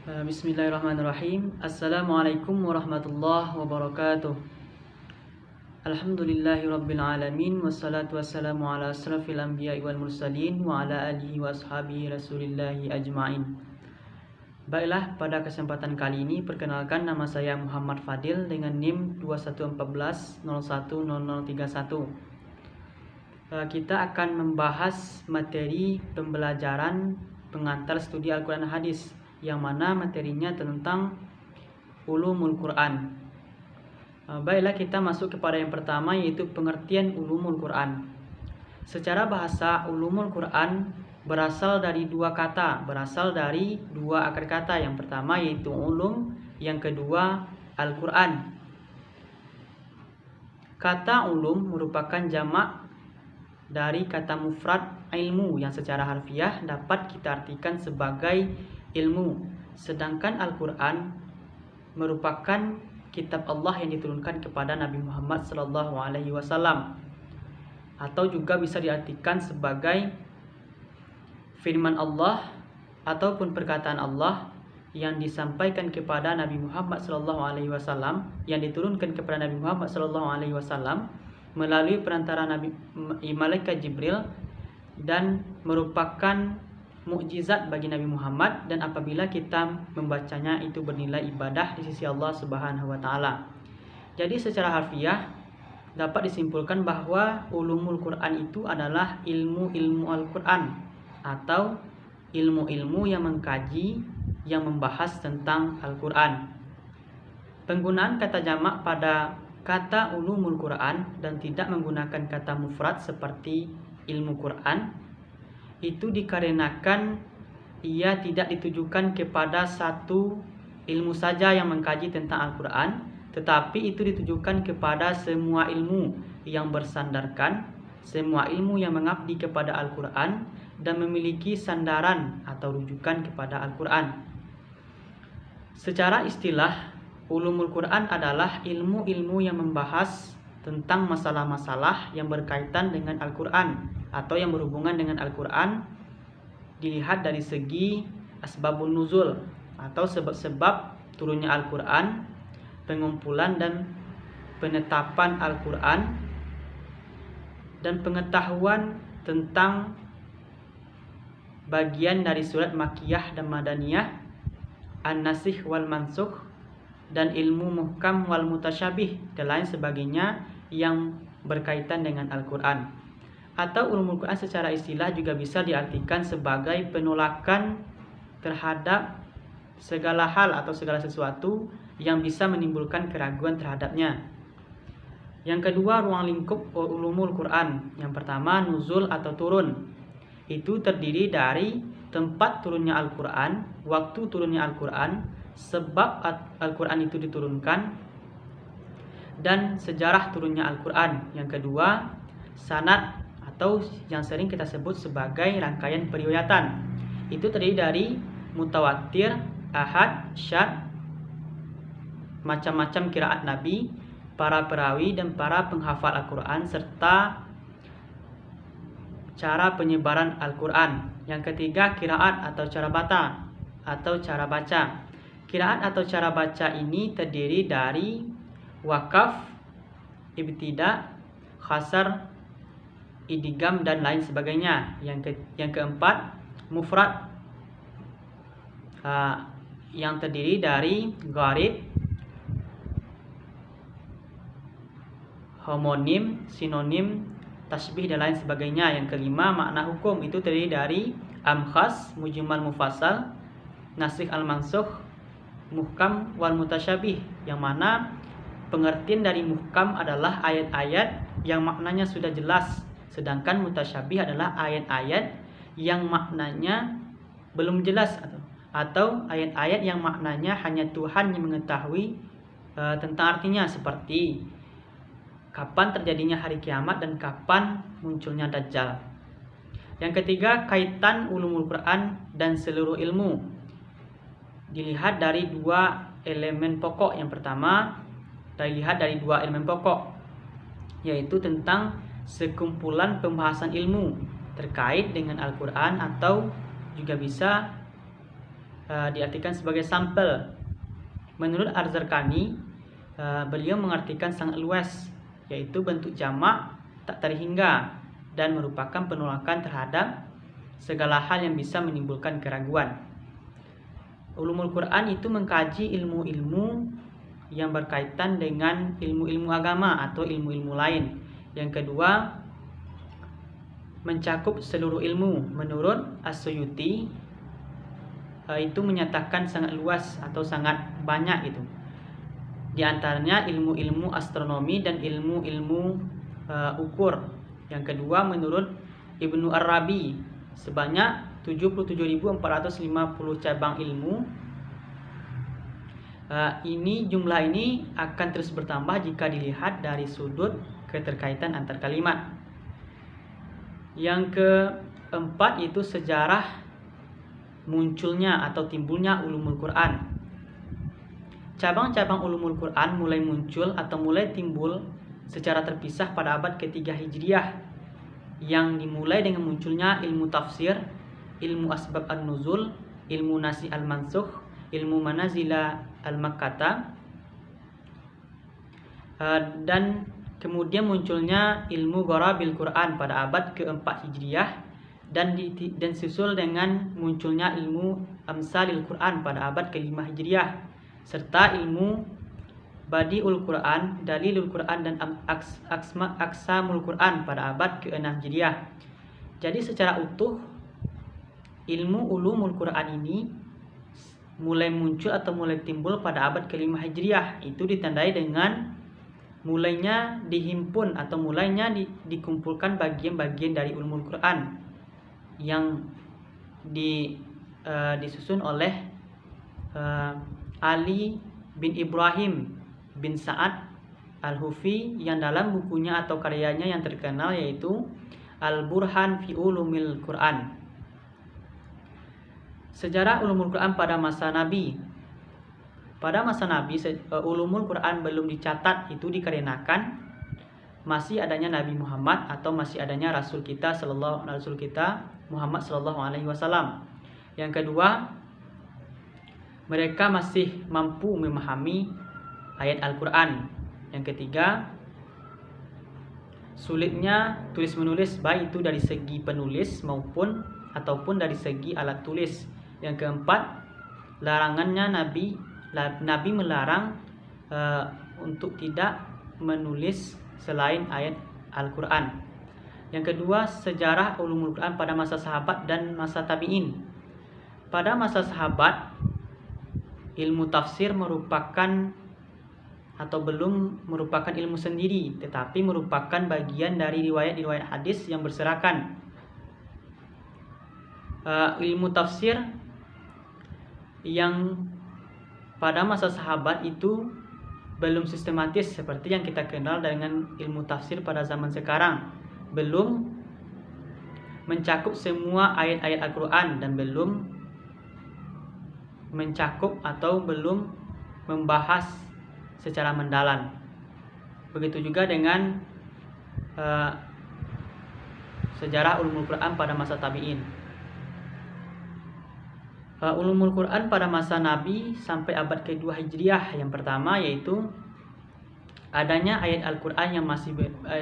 Bismillahirrahmanirrahim. Assalamualaikum warahmatullahi wabarakatuh. Alhamdulillahirabbil alamin wassalatu wassalamu ala asrafil anbiya'i wal mursalin wa ala alihi wa ashabihi rasulillahi ajma'in. Baiklah, pada kesempatan kali ini perkenalkan, nama saya Muhammad Fadil dengan NIM 2114010031. Kita akan membahas materi pembelajaran pengantar studi Al-Quran Hadis, yang mana materinya tentang ulumul Quran. Baiklah, kita masuk kepada yang pertama, yaitu pengertian ulumul Quran. Secara bahasa, ulumul Quran berasal dari dua kata, berasal dari dua akar kata. Yang pertama yaitu ulum, yang kedua Al-Quran. Kata ulum merupakan jamak dari kata mufrad ilmu, yang secara harfiah dapat kita artikan sebagai ilmu. Sedangkan Al-Quran merupakan kitab Allah yang diturunkan kepada Nabi Muhammad SAW, atau juga bisa diartikan sebagai firman Allah ataupun perkataan Allah yang disampaikan kepada Nabi Muhammad SAW, yang diturunkan kepada Nabi Muhammad SAW melalui perantara malaikat Jibril, dan merupakan mukjizat bagi Nabi Muhammad, dan apabila kita membacanya itu bernilai ibadah di sisi Allah Subhanahu wa taala. Jadi secara harfiah dapat disimpulkan bahwa ulumul Quran itu adalah ilmu-ilmu Al-Quran, atau ilmu-ilmu yang mengkaji, yang membahas tentang Al-Quran. Penggunaan kata jamak pada kata ulumul Quran dan tidak menggunakan kata mufrad seperti ilmu Quran itu dikarenakan ia tidak ditujukan kepada satu ilmu saja yang mengkaji tentang Al-Quran, tetapi itu ditujukan kepada semua ilmu yang bersandarkan, semua ilmu yang mengabdi kepada Al-Quran dan memiliki sandaran atau rujukan kepada Al-Quran. Secara istilah, ulumul Quran adalah ilmu-ilmu yang membahas tentang masalah-masalah yang berkaitan dengan Al-Quran atau yang berhubungan dengan Al-Quran, dilihat dari segi asbabun nuzul atau sebab-sebab turunnya Al-Quran, pengumpulan dan penetapan Al-Quran, dan pengetahuan tentang bagian dari surat Makkiyah dan Madaniyah, An-Nasikh wal Mansukh, dan ilmu muhkam wal mutasyabih dan lain sebagainya yang berkaitan dengan Al-Quran. Atau ulumul Quran secara istilah juga bisa diartikan sebagai penolakan terhadap segala hal atau segala sesuatu yang bisa menimbulkan keraguan terhadapnya. Yang kedua, ruang lingkup ulumul Quran. Yang pertama, nuzul atau turun. Itu terdiri dari tempat turunnya Al-Quran, waktu turunnya Al-Quran, sebab Al-Quran itu diturunkan, dan sejarah turunnya Al-Quran. Yang kedua, sanad atau yang sering kita sebut sebagai rangkaian periwayatan. Itu terdiri dari mutawatir, ahad, syad, macam-macam qiraat Nabi, para perawi dan para penghafal Al-Quran, serta cara penyebaran Al-Quran. Yang ketiga, qiraat atau cara baca. Qiraat atau cara baca ini terdiri dari wakaf, ibtida, khasar, idgham dan lain sebagainya. Yang keempat, mufrad, yang terdiri dari gharib, homonim, sinonim, tasbih dan lain sebagainya. Yang kelima, makna hukum, itu terdiri dari am khas, mujmal mufassal, nasikh al mansukh, muhkam wal mutasyabih, yang mana pengertian dari muhkam adalah ayat-ayat yang maknanya sudah jelas, sedangkan mutasyabih adalah ayat-ayat yang maknanya belum jelas, atau ayat-ayat yang maknanya hanya Tuhan yang mengetahui tentang artinya, seperti kapan terjadinya hari kiamat dan kapan munculnya Dajjal. Yang ketiga, kaitan ulumul Quran dan seluruh ilmu dilihat dari dua elemen pokok. Yang pertama, dilihat dari dua elemen pokok, yaitu tentang sekumpulan pembahasan ilmu terkait dengan Al-Quran, atau juga bisa diartikan sebagai sampel. Menurut Az-Zarqani, beliau mengartikan sangat luas, yaitu bentuk jamak tak terhingga dan merupakan penolakan terhadap segala hal yang bisa menimbulkan keraguan. Ulumul Quran itu mengkaji ilmu-ilmu yang berkaitan dengan ilmu-ilmu agama atau ilmu-ilmu lain. Yang kedua, mencakup seluruh ilmu. Menurut As-Suyuti, itu menyatakan sangat luas atau sangat banyak itu. Di antaranya ilmu-ilmu astronomi dan ilmu-ilmu ukur. Yang kedua, menurut Ibnu Arabi, sebanyak 77.450 cabang ilmu. Jumlah ini akan terus bertambah jika dilihat dari sudut keterkaitan antar kalimat. Yang keempat itu sejarah munculnya atau timbulnya ulumul Quran. Cabang-cabang ulumul Quran mulai muncul atau mulai timbul secara terpisah pada abad ketiga Hijriah, yang dimulai dengan munculnya ilmu tafsir, ilmu asbab an-nuzul, ilmu nasi al-mansukh, ilmu manazila al-makkata, dan kemudian munculnya ilmu gharabil Quran pada abad keempat Hijriah, dan disusul dengan munculnya ilmu amsalil Quran pada abad kelima Hijriah, serta ilmu badiul Quran, dalilul Quran, dan aksamul Quran pada abad ke-6 Hijriah. Jadi secara utuh ilmu ulumul Quran ini mulai muncul atau mulai timbul pada abad ke-5 Hijriah. Itu ditandai dengan mulainya dihimpun atau mulainya dikumpulkan bagian-bagian dari ulumul Quran yang disusun oleh Ali bin Ibrahim bin Sa'ad Al-Hufi, yang dalam bukunya atau karyanya yang terkenal yaitu Al-Burhan fi Ulumil Quran. Sejarah ulumul Quran pada masa Nabi. Pada masa Nabi, ulumul Quran belum dicatat, itu dikarenakan masih adanya Nabi Muhammad atau masih adanya Rasul kita Muhammad sallallahu alaihi wasallam. Yang kedua, mereka masih mampu memahami ayat Al-Quran. Yang ketiga, sulitnya tulis menulis, baik itu dari segi penulis ataupun dari segi alat tulis. Yang keempat, larangannya Nabi melarang untuk tidak menulis selain ayat Al-Quran. Yang kedua, sejarah ulumul Quran pada masa sahabat dan masa tabi'in. Pada masa sahabat, ilmu tafsir merupakan atau belum merupakan ilmu sendiri, tetapi merupakan bagian dari riwayat-riwayat hadis yang berserakan. Ilmu tafsir yang pada masa sahabat itu belum sistematis seperti yang kita kenal dengan ilmu tafsir pada zaman sekarang, belum mencakup semua ayat-ayat Al-Quran dan belum mencakup atau belum membahas secara mendalam. Begitu juga dengan sejarah ulumul Quran pada masa tabi'in. Ulumul Quran pada masa Nabi sampai abad kedua Hijriah. Yang pertama yaitu adanya ayat Al-Quran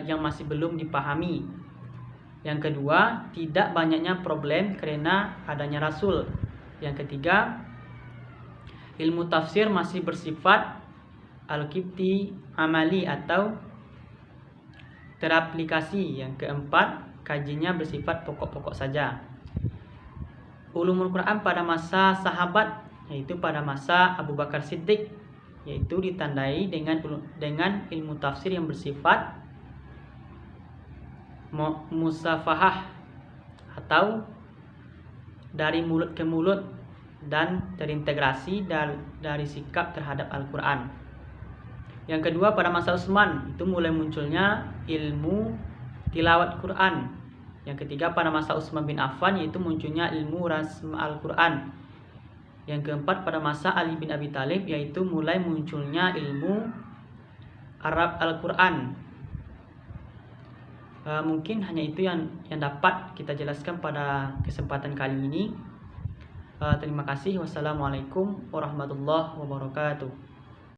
yang masih belum dipahami. Yang kedua, tidak banyaknya problem karena adanya Rasul. Yang ketiga, ilmu tafsir masih bersifat al-qibti amali atau teraplikasi. Yang keempat, kajinya bersifat pokok-pokok saja. Ulumul Quran pada masa sahabat, yaitu pada masa Abu Bakar Siddiq, yaitu ditandai dengan ilmu tafsir yang bersifat musafahah atau dari mulut ke mulut dan terintegrasi dari sikap terhadap Al-Quran. Yang kedua, pada masa Utsman itu mulai munculnya ilmu tilawat Quran. Yang ketiga, pada masa Utsman bin Affan yaitu munculnya ilmu rasm Al-Quran. Yang keempat, pada masa Ali bin Abi Thalib yaitu mulai munculnya ilmu Arab Al-Quran. Mungkin hanya itu yang dapat kita jelaskan pada kesempatan kali ini. Terima kasih. Wassalamualaikum warahmatullahi wabarakatuh.